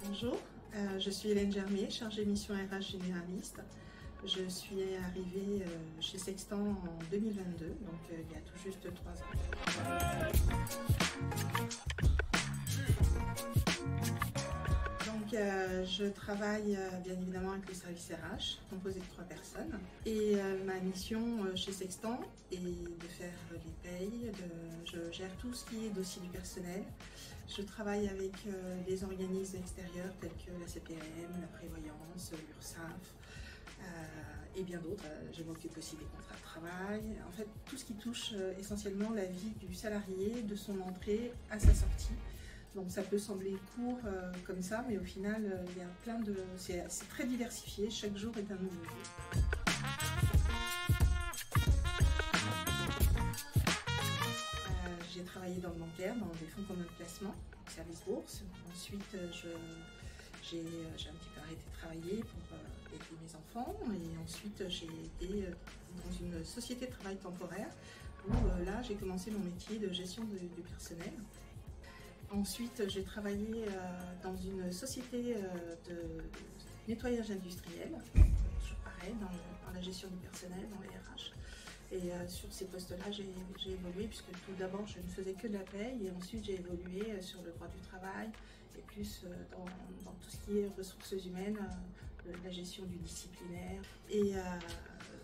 Bonjour, je suis Hélène Germier, chargée mission RH généraliste. Je suis arrivée chez Sextant en 2022, donc il y a tout juste 3 ans. Donc je travaille bien évidemment avec le service RH, composé de 3 personnes. Et ma mission chez Sextant est de faire les payes, je gère tout ce qui est dossier du personnel. Je travaille avec des organismes extérieurs tels que la CPM, la prévoyance, l'URSSAF et bien d'autres. Je m'occupe aussi des contrats de travail. En fait, tout ce qui touche essentiellement la vie du salarié, de son entrée à sa sortie. Donc ça peut sembler court comme ça, mais au final, il y a plein de... c'est très diversifié, chaque jour est un nouveau jour. J'ai travaillé dans le bancaire, dans des fonds communs de placement, service bourse. Ensuite, j'ai un petit peu arrêté de travailler pour aider mes enfants. Et ensuite, j'ai été dans une société de travail temporaire où là, j'ai commencé mon métier de gestion du personnel. Ensuite, j'ai travaillé dans une société de nettoyage industriel, toujours pareil, dans la gestion du personnel, dans les RH. Et sur ces postes-là, j'ai évolué puisque tout d'abord, je ne faisais que de la paye et ensuite j'ai évolué sur le droit du travail et plus dans tout ce qui est ressources humaines, la gestion du disciplinaire. Et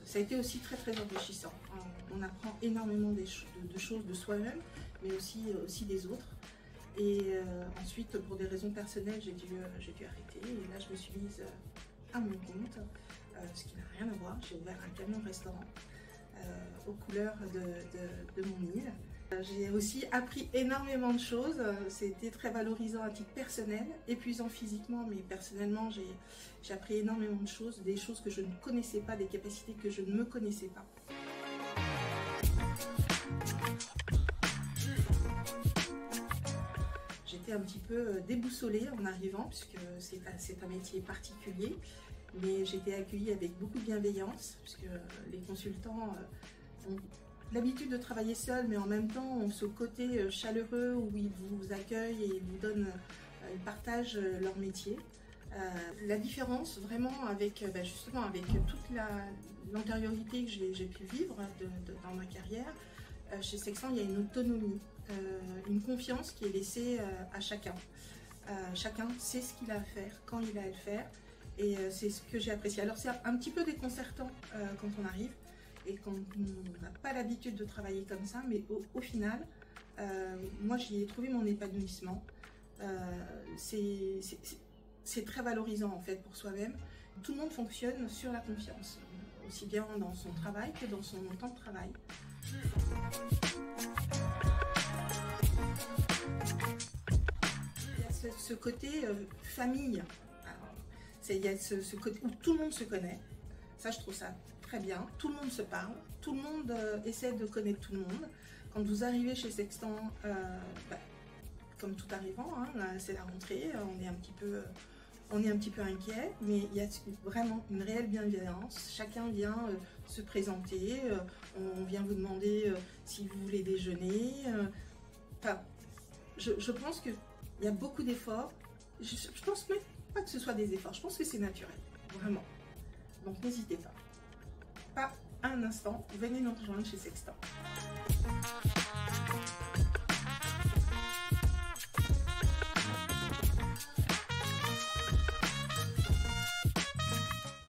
ça a été aussi très très enrichissant. On apprend énormément de choses de soi-même, mais aussi des autres. Et ensuite, pour des raisons personnelles, j'ai dû arrêter. Et là, je me suis mise à mon compte, ce qui n'a rien à voir. J'ai ouvert un camion-restaurant aux couleurs de mon île. J'ai aussi appris énormément de choses. C'était très valorisant à titre personnel, épuisant physiquement, mais personnellement, j'ai appris énormément de choses, des choses que je ne connaissais pas, des capacités que je ne me connaissais pas. J'étais un petit peu déboussolée en arrivant, puisque c'est un métier particulier, mais j'ai été accueillie avec beaucoup de bienveillance, puisque les consultants ont l'habitude de travailler seuls, mais en même temps ont ce côté chaleureux où ils vous accueillent et ils ils partagent leur métier. La différence vraiment avec justement avec toute l'antériorité que j'ai pu vivre dans ma carrière, chez Sextant, il y a une autonomie, une confiance qui est laissée à chacun. Chacun sait ce qu'il a à faire, quand il a à le faire, et c'est ce que j'ai apprécié. Alors c'est un petit peu déconcertant quand on arrive et quand on n'a pas l'habitude de travailler comme ça, mais au final, moi j'y ai trouvé mon épanouissement. C'est très valorisant en fait pour soi-même. Tout le monde fonctionne sur la confiance, aussi bien dans son travail que dans son temps de travail. Il y a ce côté famille. Il y a ce côté où tout le monde se connaît. Ça, je trouve ça très bien. Tout le monde se parle. Tout le monde essaie de connaître tout le monde. Quand vous arrivez chez Sextant, comme tout arrivant, hein, c'est la rentrée, on est un petit peu inquiet, mais il y a vraiment une réelle bienveillance. Chacun vient se présenter, on vient vous demander si vous voulez déjeuner. Enfin, je pense qu'il y a beaucoup d'efforts. Je pense même pas que ce soit des efforts, je pense que c'est naturel, vraiment. Donc n'hésitez pas. Pas un instant, venez nous rejoindre chez Sextant.